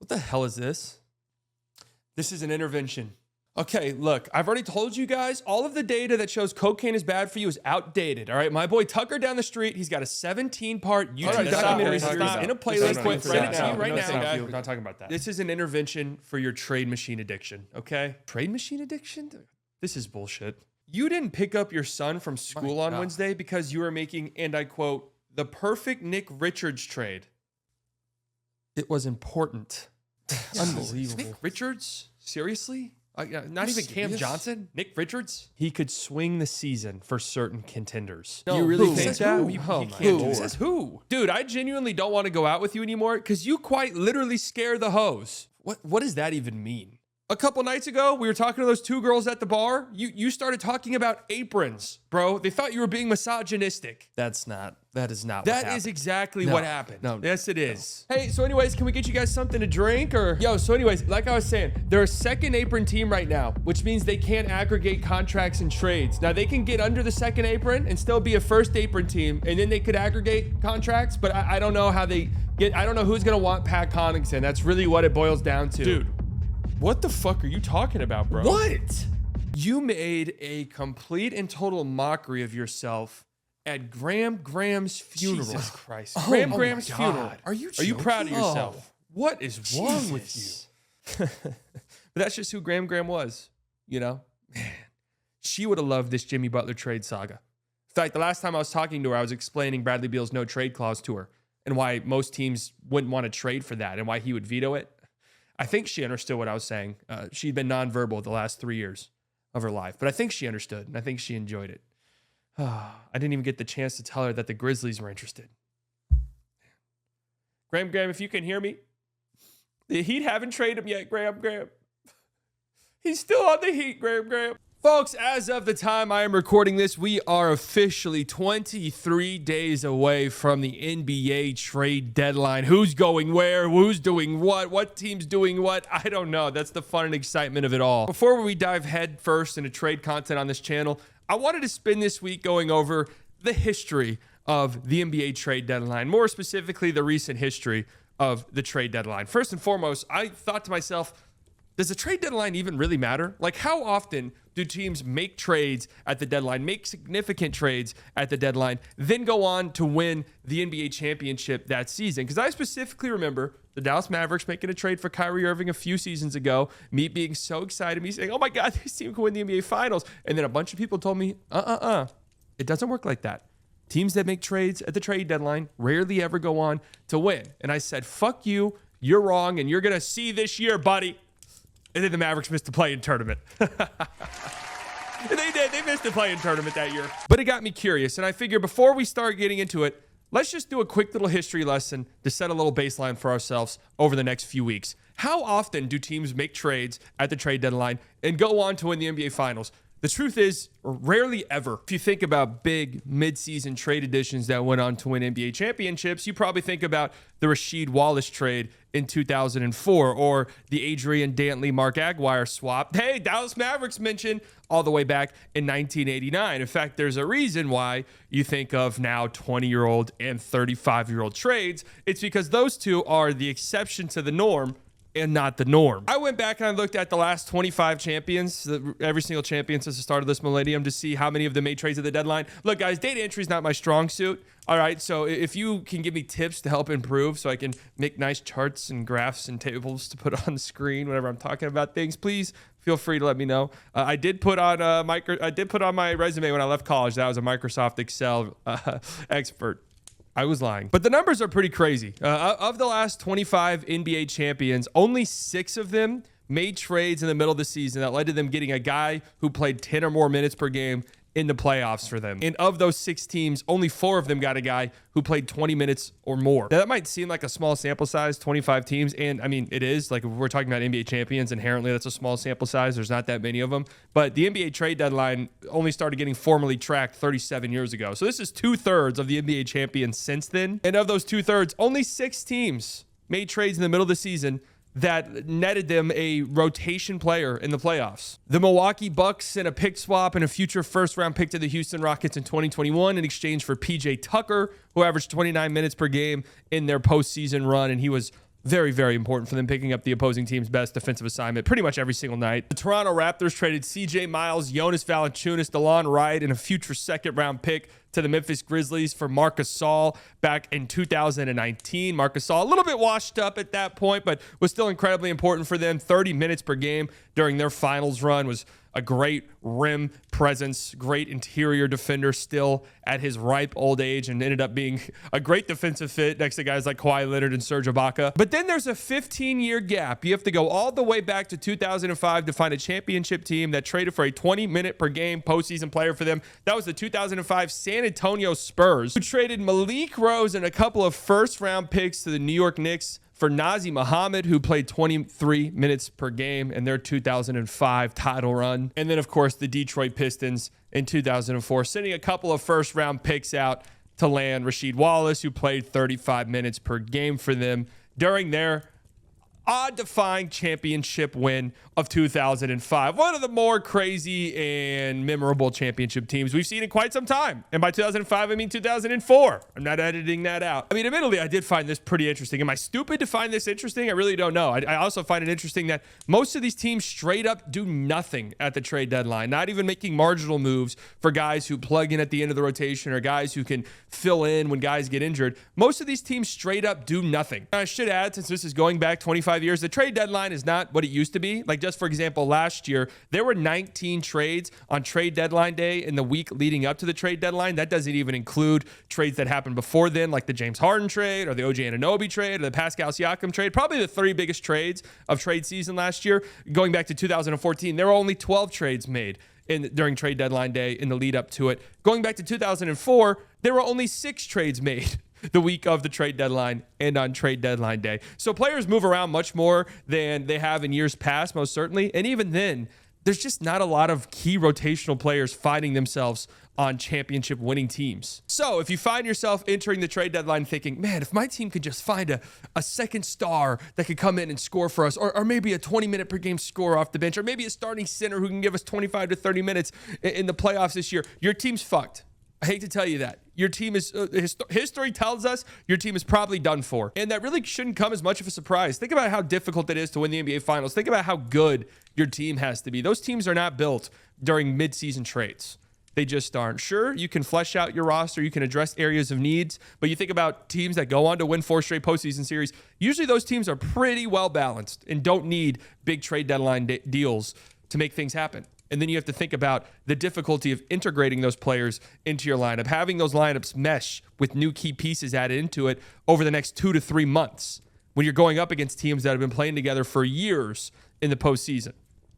What the hell is this? This is an intervention. Okay, look, I've already told you guys, all of the data that shows cocaine is bad for you is outdated, all right? My boy Tucker down the street, he's got a 17-part YouTube documentary series in a playlist. Send it to you right now. We're not talking about that. This is an intervention for your trade machine addiction, okay? Trade machine addiction? This is bullshit. You didn't pick up your son from school on Wednesday because you were making, and I quote, the perfect Nick Richards trade. It was important. Unbelievable. Nick Richards? Seriously? Not even Cam Johnson? Nick Richards? He could swing the season for certain contenders. No, you really think that? Who says who? Dude, I genuinely don't want to go out with you anymore because you quite literally scare the hoes. What does that even mean? A couple nights ago, we were talking to those two girls at the bar. You started talking about aprons, bro. They thought you were being misogynistic. That is not That what happened. is exactly what happened. No. Yes, it is. No. Hey, so anyways, can we get you guys something to drink or? Yo, so anyways, like I was saying, they're a second apron team right now, which means they can't aggregate contracts and trades. Now they can get under the second apron and still be a first apron team, and then they could aggregate contracts, but I don't know how they get, I don't know who's gonna want Pat Connaughton. That's really what it boils down to. Dude, what the fuck are you talking about, bro? What? You made a complete and total mockery of yourself at Graham Graham's funeral. Jesus Christ. Graham Graham's funeral. Are you proud of joking? yourself? What is wrong with you? But that's just who Graham Graham was, you know? Man, she would have loved this Jimmy Butler trade saga. In fact, the last time I was talking to her, I was explaining Bradley Beal's no trade clause to her and why most teams wouldn't want to trade for that and why he would veto it. I think she understood what I was saying. She'd been nonverbal the last 3 years of her life, but I think she understood and I think she enjoyed it. I didn't even get the chance to tell her that the Grizzlies were interested. Graham, if you can hear me, the Heat haven't traded him yet, Graham. He's still on the Heat, Graham. Folks, as of the time I am recording this, we are officially 23 days away from the NBA trade deadline. Who's going where? Who's doing what? What team's doing what? I don't know. That's the fun and excitement of it all. Before we dive head first into trade content on this channel, I wanted to spend this week going over the history of the NBA trade deadline, more specifically, the recent history of the trade deadline. First and foremost, I thought to myself, does the trade deadline even really matter? Like, how often do teams make trades at the deadline, make significant trades at the deadline, then go on to win the NBA championship that season? Because I specifically remember the Dallas Mavericks making a trade for Kyrie Irving a few seasons ago, me being so excited, me saying, oh my God, this team can win the NBA Finals. And then a bunch of people told me, it doesn't work like that. Teams that make trades at the trade deadline rarely ever go on to win. And I said, fuck you, you're wrong, and you're going to see this year, buddy. And then the Mavericks missed the play-in tournament. They did. They missed the play-in tournament that year. But it got me curious, and I figured before we start getting into it, let's just do a quick little history lesson to set a little baseline for ourselves over the next few weeks. How often do teams make trades at the trade deadline and go on to win the NBA Finals? The truth is, rarely ever. If you think about big mid-season trade additions that went on to win NBA championships, you probably think about the Rasheed Wallace trade in 2004 or the Adrian Dantley Mark Aguirre swap. Hey, Dallas Mavericks mentioned all the way back in 1989. In fact, there's a reason why you think of now 20-year-old and 35-year-old trades. It's because those two are the exception to the norm and not the norm. I went back and I looked at the last 25 champions, every single champion since the start of this millennium, to see how many of them made trades at the deadline. Look, guys, data entry is not my strong suit. All right, so if you can give me tips to help improve so I can make nice charts and graphs and tables to put on the screen whenever I'm talking about things, please feel free to let me know. I did put on my resume when I left college that I was a Microsoft Excel expert. I was lying. But the numbers are pretty crazy. Of the last 25 NBA champions, only 6 of them made trades in the middle of the season that led to them getting a guy who played 10 or more minutes per game in the playoffs for them. And of those 6 teams, only 4 of them got a guy who played 20 minutes or more. Now, that might seem like a small sample size, 25 teams. And I mean, it is. Like, if we're talking about NBA champions, inherently that's a small sample size. There's not that many of them. But the NBA trade deadline only started getting formally tracked 37 years ago. So this is 2/3 of the NBA champions since then. And of those 2/3, only 6 teams made trades in the middle of the season that netted them a rotation player in the playoffs. The Milwaukee Bucks sent a pick swap and a future first-round pick to the Houston Rockets in 2021 in exchange for PJ Tucker, who averaged 29 minutes per game in their postseason run, and he was Very, very important for them, picking up the opposing team's best defensive assignment pretty much every single night. The Toronto Raptors traded CJ Miles, Jonas Valanciunas, DeLon Wright, and a future second-round pick to the Memphis Grizzlies for Marc Gasol back in 2019. Marc Gasol, a little bit washed up at that point, but was still incredibly important for them. 30 minutes per game during their finals run, was a great rim presence, great interior defender still at his ripe old age, and ended up being a great defensive fit next to guys like Kawhi Leonard and Serge Ibaka. But then there's a 15-year gap. You have to go all the way back to 2005 to find a championship team that traded for a 20-minute per game postseason player for them. That was the 2005 San Antonio Spurs, who traded Malik Rose and a couple of first-round picks to the New York Knicks for Nazr Muhammad, who played 23 minutes per game in their 2005 title run. And then, of course, the Detroit Pistons in 2004, sending a couple of first-round picks out to land Rasheed Wallace, who played 35 minutes per game for them during their odd-defying championship win of 2005. One of the more crazy and memorable championship teams we've seen in quite some time. And by 2005, I mean 2004. I'm not editing that out. I mean, admittedly, I did find this pretty interesting. Am I stupid to find this interesting? I really don't know. I also find it interesting that most of these teams straight up do nothing at the trade deadline, not even making marginal moves for guys who plug in at the end of the rotation or guys who can fill in when guys get injured. Most of these teams straight up do nothing. I should add, since this is going back 25 years, the trade deadline is not what it used to be. Like, just for example, last year, there were 19 trades on trade deadline day in the week leading up to the trade deadline. That doesn't even include trades that happened before then, like the James Harden trade or the OJ Anunoby trade or the Pascal Siakam trade. Probably the three biggest trades of trade season last year. Going back to 2014, there were only 12 trades made during trade deadline day in the lead up to it. Going back to 2004, there were only 6 trades made the week of the trade deadline and on trade deadline day. So players move around much more than they have in years past, most certainly. And even then, there's just not a lot of key rotational players finding themselves on championship winning teams. So if you find yourself entering the trade deadline thinking, man, if my team could just find a second star that could come in and score for us, or maybe a 20-minute per game scorer off the bench, or maybe a starting center who can give us 25 to 30 minutes in the playoffs this year, your team's fucked. I hate to tell you that. Your team is, history tells us your team is probably done for. And that really shouldn't come as much of a surprise. Think about how difficult it is to win the NBA Finals. Think about how good your team has to be. Those teams are not built during midseason trades. They just aren't. Sure, you can flesh out your roster. You can address areas of needs. But you think about teams that go on to win 4 straight postseason series. Usually those teams are pretty well balanced and don't need big trade deadline deals to make things happen. And then you have to think about the difficulty of integrating those players into your lineup, having those lineups mesh with new key pieces added into it over the next 2 to 3 months when you're going up against teams that have been playing together for years in the postseason.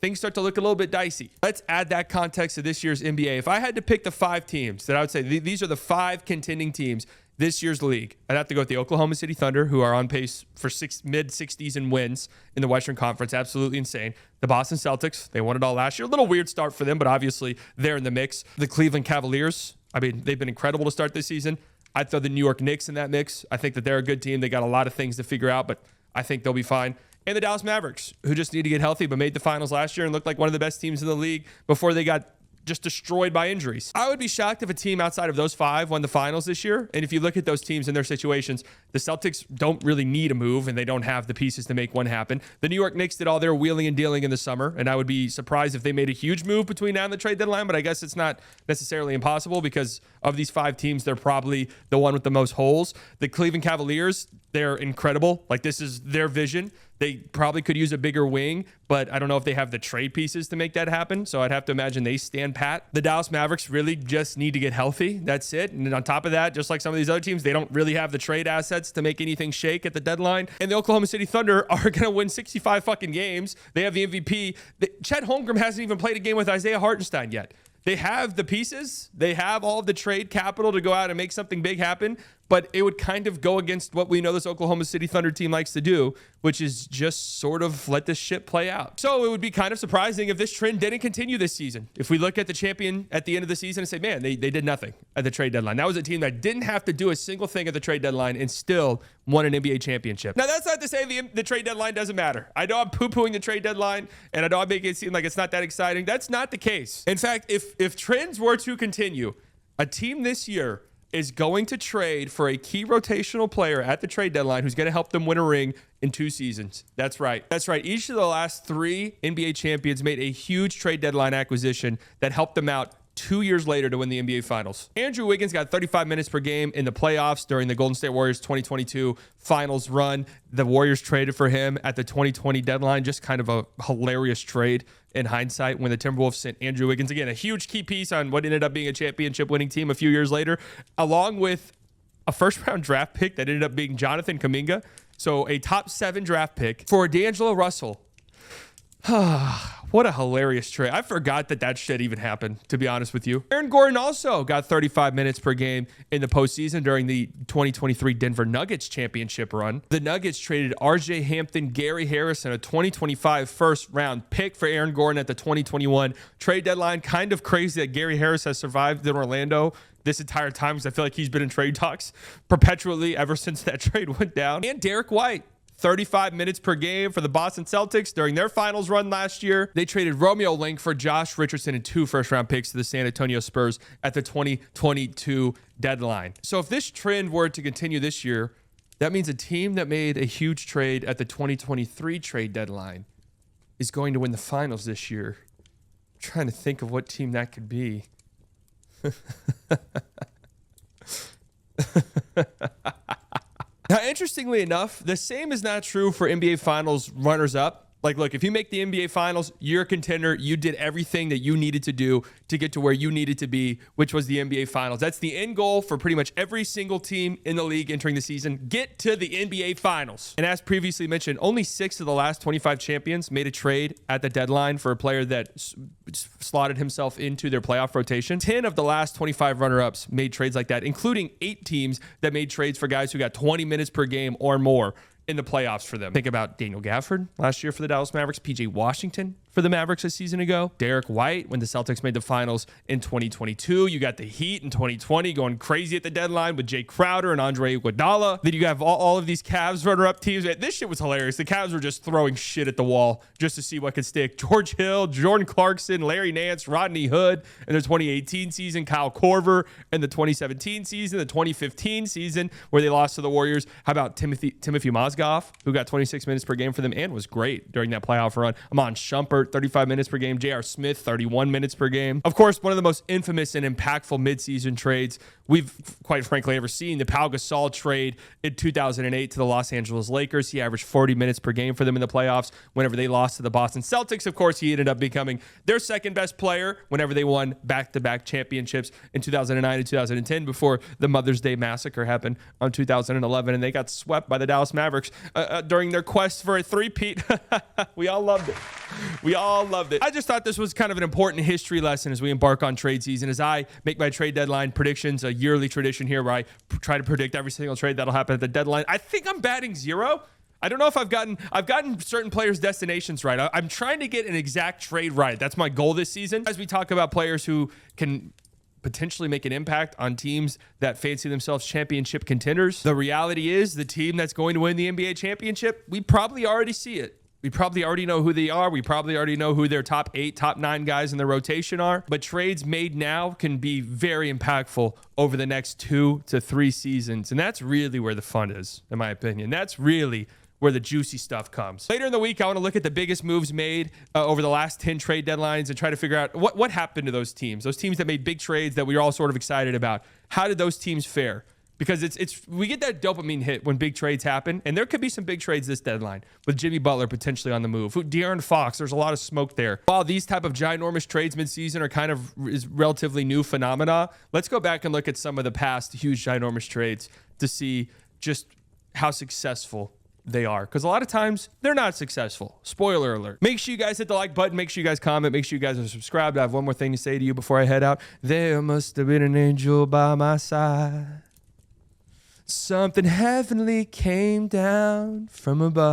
Things start to look a little bit dicey. Let's add that context to this year's NBA. If I had to pick the 5 teams that I would say these are the 5 contending teams this year's league, I'd have to go with the Oklahoma City Thunder, who are on pace for mid-60s in wins in the Western Conference. Absolutely insane. The Boston Celtics, they won it all last year. A little weird start for them, but obviously they're in the mix. The Cleveland Cavaliers, I mean, they've been incredible to start this season. I'd throw the New York Knicks in that mix. I think that they're a good team. They got a lot of things to figure out, but I think they'll be fine. And the Dallas Mavericks, who just need to get healthy, but made the finals last year and looked like one of the best teams in the league before they got just destroyed by injuries. I would be shocked if a team outside of those 5 won the finals this year. And if you look at those teams and their situations, the Celtics don't really need a move and they don't have the pieces to make one happen. The New York Knicks did all their wheeling and dealing in the summer, and I would be surprised if they made a huge move between now and the trade deadline, but I guess it's not necessarily impossible because of these 5 teams, they're probably the one with the most holes. The Cleveland Cavaliers, they're incredible. Like, this is their vision. They probably could use a bigger wing, but I don't know if they have the trade pieces to make that happen. So I'd have to imagine they stand pat. The Dallas Mavericks really just need to get healthy. That's it. And then on top of that, just like some of these other teams, they don't really have the trade assets to make anything shake at the deadline. And the Oklahoma City Thunder are going to win 65 fucking games. They have the MVP. Chet Holmgren hasn't even played a game with Isaiah Hartenstein yet. They have the pieces. They have all of the trade capital to go out and make something big happen. But it would kind of go against what we know this Oklahoma City Thunder team likes to do, which is just sort of let this shit play out. So it would be kind of surprising if this trend didn't continue this season. If we look at the champion at the end of the season and say, man, they did nothing at the trade deadline. That was a team that didn't have to do a single thing at the trade deadline and still won an NBA championship. Now, that's not to say the trade deadline doesn't matter. I know I'm poo-pooing the trade deadline, and I know I'm making it seem like it's not that exciting. That's not the case. In fact, if trends were to continue, a team this year is going to trade for a key rotational player at the trade deadline who's going to help them win a ring in 2 seasons. That's right. That's right. Each of the last 3 NBA champions made a huge trade deadline acquisition that helped them out 2 years later to win the NBA Finals. Andrew Wiggins got 35 minutes per game in the playoffs during the Golden State Warriors 2022 Finals run. The Warriors traded for him at the 2020 deadline. Just kind of a hilarious trade in hindsight when the Timberwolves sent Andrew Wiggins, again, a huge key piece on what ended up being a championship winning team a few years later, along with a first-round draft pick that ended up being Jonathan Kuminga. So a top 7 draft pick for D'Angelo Russell. What a hilarious trade. I forgot that shit even happened, to be honest with you. Aaron Gordon also got 35 minutes per game in the postseason during the 2023 Denver Nuggets championship run. The Nuggets traded RJ Hampton, Gary Harris, and a 2025 first-round pick for Aaron Gordon at the 2021 trade deadline. Kind of crazy that Gary Harris has survived in Orlando this entire time because I feel like he's been in trade talks perpetually ever since that trade went down. And Derek White, 35 minutes per game for the Boston Celtics during their finals run last year. They traded Romeo Link for Josh Richardson and 2 first-round picks to the San Antonio Spurs at the 2022 deadline. So if this trend were to continue this year, that means a team that made a huge trade at the 2023 trade deadline is going to win the finals this year. I'm trying to think of what team that could be. Now, interestingly enough, the same is not true for NBA Finals runners-up. Like, look, if you make the NBA Finals, you're a contender. You did everything that you needed to do to get to where you needed to be, which was the NBA Finals. That's the end goal for pretty much every single team in the league entering the season. Get to the NBA Finals. And as previously mentioned, only 6 of the last 25 champions made a trade at the deadline for a player that slotted himself into their playoff rotation. 10 of the last 25 runner-ups made trades like that, including 8 teams that made trades for guys who got 20 minutes per game or more in the playoffs for them. Think about Daniel Gafford last year for the Dallas Mavericks, PJ Washington for the Mavericks a season ago, Derek White when the Celtics made the finals in 2022. You got the Heat in 2020 going crazy at the deadline with Jay Crowder and Andre Iguodala. Then you have all of these Cavs runner-up teams. This shit was hilarious. The Cavs were just throwing shit at the wall just to see what could stick. George Hill, Jordan Clarkson, Larry Nance, Rodney Hood in the 2018 season, Kyle Korver in the 2017 season, the 2015 season where they lost to the Warriors. How about Timothy Mozgov, who got 26 minutes per game for them and was great during that playoff run. Amon Shumpert, 35 minutes per game. J.R. Smith, 31 minutes per game. Of course, one of the most infamous and impactful midseason trades we've, quite frankly, ever seen. The Pau Gasol trade in 2008 to the Los Angeles Lakers. He averaged 40 minutes per game for them in the playoffs whenever they lost to the Boston Celtics. Of course, he ended up becoming their second best player whenever they won back-to-back championships in 2009 and 2010 before the Mother's Day massacre happened on 2011, and they got swept by the Dallas Mavericks during their quest for a three-peat. We all loved it. We all loved it. I just thought this was kind of an important history lesson as we embark on trade season, as I make my trade deadline predictions, a yearly tradition here where I try to predict every single trade that'll happen at the deadline. I think I'm batting 0. I don't know if I've gotten certain players' destinations right. I'm trying to get an exact trade right. That's my goal this season. As we talk about players who can potentially make an impact on teams that fancy themselves championship contenders, the reality is the team that's going to win the NBA championship, we probably already see it. We probably already know who they are. We probably already know who their top 8, top 9 guys in the rotation are. But trades made now can be very impactful over the next 2 to 3 seasons. And that's really where the fun is, in my opinion. That's really where the juicy stuff comes. Later in the week, I want to look at the biggest moves made over the last 10 trade deadlines and try to figure out what happened to those teams that made big trades that we were all sort of excited about. How did those teams fare? Because we get that dopamine hit when big trades happen, and there could be some big trades this deadline with Jimmy Butler potentially on the move. De'Aaron Fox, there's a lot of smoke there. While these type of ginormous trades midseason are kind of is relatively new phenomena, let's go back and look at some of the past huge ginormous trades to see just how successful they are, because a lot of times they're not successful. Spoiler alert. Make sure you guys hit the like button. Make sure you guys comment. Make sure you guys are subscribed. I have one more thing to say to you before I head out. There must have been an angel by my side. Something heavenly came down from above.